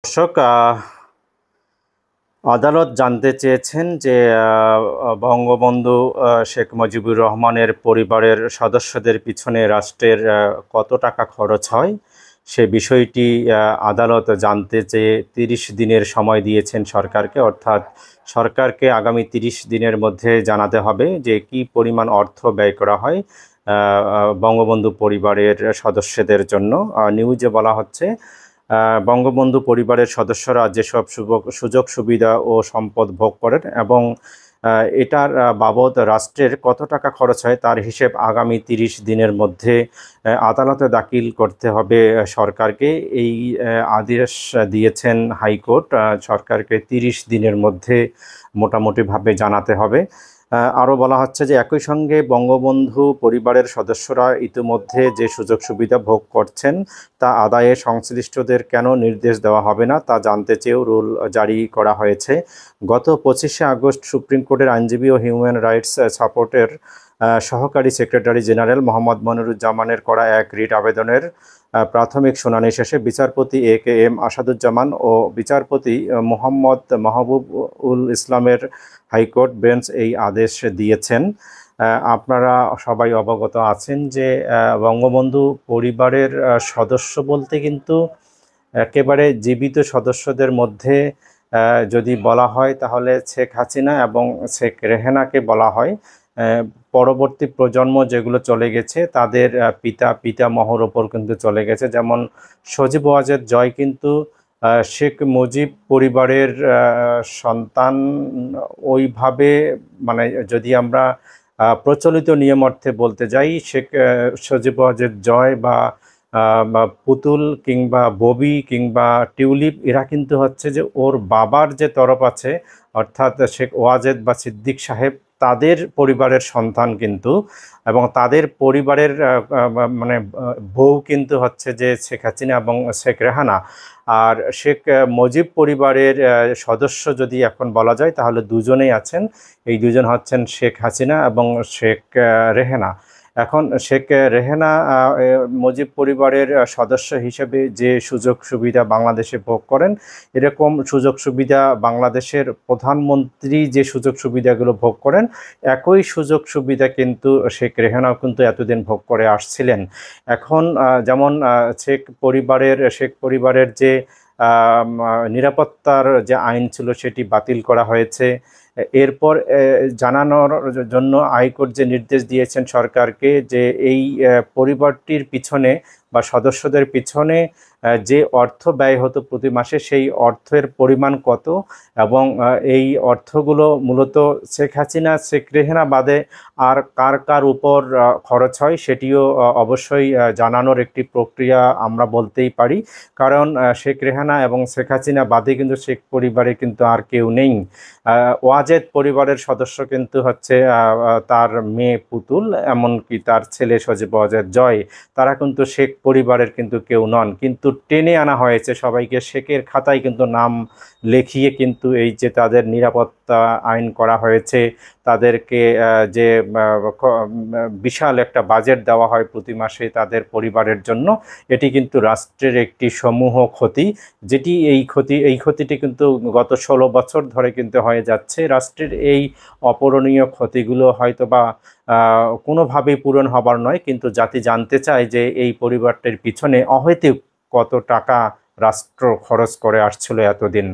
দর্শক, আদালত জানতে চেয়েছেন যে বঙ্গবন্ধু শেখ মুজিবুর রহমানের পরিবারের সদস্যদের পিছনে রাষ্ট্রের কত টাকা খরচ হয় সে বিষয়টি আদালত জানতে চেয়ে ৩০ দিনের সময় দিয়েছেন সরকারকে। অর্থাৎ সরকারকে আগামী ৩০ দিনের মধ্যে জানাতে হবে যে কি পরিমাণ অর্থ ব্যয় করা হয় বঙ্গবন্ধু পরিবারের সদস্যদের জন্য। নিউজে বলা হচ্ছে বঙ্গবন্ধু পরিবারের সদস্যরা যেসব সুযোগ সুবিধা ও সম্পদ ভোগ করেন এবং এটার বাবদ রাষ্ট্রের কত টাকা খরচ হয় তার হিসেব আগামী ৩০ দিনের মধ্যে আদালতে দাখিল করতে হবে সরকারকে। এই আদেশ দিয়েছেন হাইকোর্ট। সরকারকে ৩০ দিনের মধ্যে মোটামুটিভাবে জানাতে হবে। আরও বলা হচ্ছে যে একই সঙ্গে বঙ্গবন্ধু পরিবারের সদস্যরা ইতিমধ্যে যে সুযোগ সুবিধা ভোগ করছেন তা আদায়ে সংশ্লিষ্টদের কেন নির্দেশ দেওয়া হবে না তা জানতে চেয়েও রুল জারি করা হয়েছে। গত 25শে আগস্ট সুপ্রিম কোর্টের আইনজীবী ও হিউম্যান রাইটস সাপোর্টের সহকারী সেক্রেটারি জেনারেল মোহাম্মদ মনিরুজ্জামানের করা এক রিট আবেদনের প্রাথমিক শুনানি শেষে বিচারপতি AKM আসাদুজ্জামান ও বিচারপতি মোহাম্মদ মাহবুব-উল ইসলামের হাইকোর্ট বেঞ্চ এই আদেশ দিয়েছেন। আপনারা সবাই অবগত আছেন যে বঙ্গবন্ধু পরিবারের সদস্য বলতে কিন্তু একেবারে জীবিত সদস্যদের মধ্যে যদি বলা হয় তাহলে শেখ হাসিনা এবং শেখ রেহেনাকে বলা হয়। পরবর্তী প্রজন্ম যেগুলো চলে গেছে তাদের পিতামহর ওপর কিন্তু চলে গেছে। যেমন সজীব ওয়াজেদ জয় কিন্তু শেখ মুজিব পরিবারের সন্তান ওইভাবে, মানে যদি আমরা প্রচলিত নিয়ম অর্থে বলতে যাই, শেখ সজীব ওয়াজেদ জয় বা পুতুল কিংবা ববি কিংবা টিউলিপ এরা কিন্তু হচ্ছে যে ওর বাবার যে তরফ আছে অর্থাৎ শেখ ওয়াজেদ বা সিদ্দিক সাহেব তাদের পরিবারের সন্তান কিন্তু, এবং তাদের পরিবারের মানে বউ কিন্তু হচ্ছে যে শেখ হাসিনা এবং শেখ রেহানা। আর শেখ মুজিব পরিবারের সদস্য যদি এখন বলা যায় তাহলে দুজনেই আছেন। এই দুজন হচ্ছেন শেখ হাসিনা এবং শেখ রেহানা। এখন শেখ রেহানা মুজিব পরিবারের সদস্য হিসেবে যে সুযোগ সুবিধা বাংলাদেশে ভোগ করেন, এরকম সুযোগ সুবিধা বাংলাদেশের প্রধানমন্ত্রী যে সুযোগ সুবিধাগুলো ভোগ করেন একই সুযোগ সুবিধা কিন্তু শেখ রেহানাও কিন্তু এতদিন ভোগ করে আসছিলেন। এখন যেমন শেখ পরিবারের যে নিরাপত্তার যে আইন ছিল সেটি বাতিল করা হয়েছে। এরপর জানানোর জন্য হাইকোর্ট যে নির্দেশ দিয়েছেন সরকারকে যে এই পরিবারটির পিছনে বা সদস্যদের পিছনে যে অর্থ ব্যয় হতো প্রতি মাসে সেই অর্থের পরিমাণ কত, এবং এই অর্থগুলো মূলত শেখ হাসিনা শেখ রেহানা বাদে আর কার কার উপর খরচ হয় সেটিও অবশ্যই জানানোর একটি প্রক্রিয়া আমরা বলতেই পারি। কারণ শেখ রেহানা এবং শেখ হাসিনা বাদে কিন্তু শেখ পরিবারে কিন্তু আর কেউ নেই। ওয়াজেদ পরিবারের সদস্য কিন্তু হচ্ছে তার মেয়ে পুতুল, এমনকি তার ছেলে সজীব ওয়াজেদ জয়, তারা কিন্তু শেখ পরিবারের কিন্তু কেউ নন। কিন্তু টেনে আনা হয়েছে সবাইকে, শেখের খাতায় কিন্তু নাম লেখিয়ে কিন্তু এই যে তাদের নিরাপত্তা আইন করা হয়েছে, তাদেরকে যে বিশাল একটা বাজেট দেওয়া হয় প্রতি মাসে তাদের পরিবারের জন্য, এটি কিন্তু রাষ্ট্রের একটি সমূহ ক্ষতি, যেটি এই ক্ষতিটি কিন্তু গত 16 বছর ধরে কিন্তু হয়ে যাচ্ছে। রাষ্ট্রের এই অপূরণীয় ক্ষতিগুলো হয়তো বা কোনোভাবেই পূরণ হবার নয়, কিন্তু জাতি জানতে চায় যে এই পরিবারটির পিছনে অহেতুক কত টাকা রাষ্ট্র খরচ করে আসছিল এতদিন।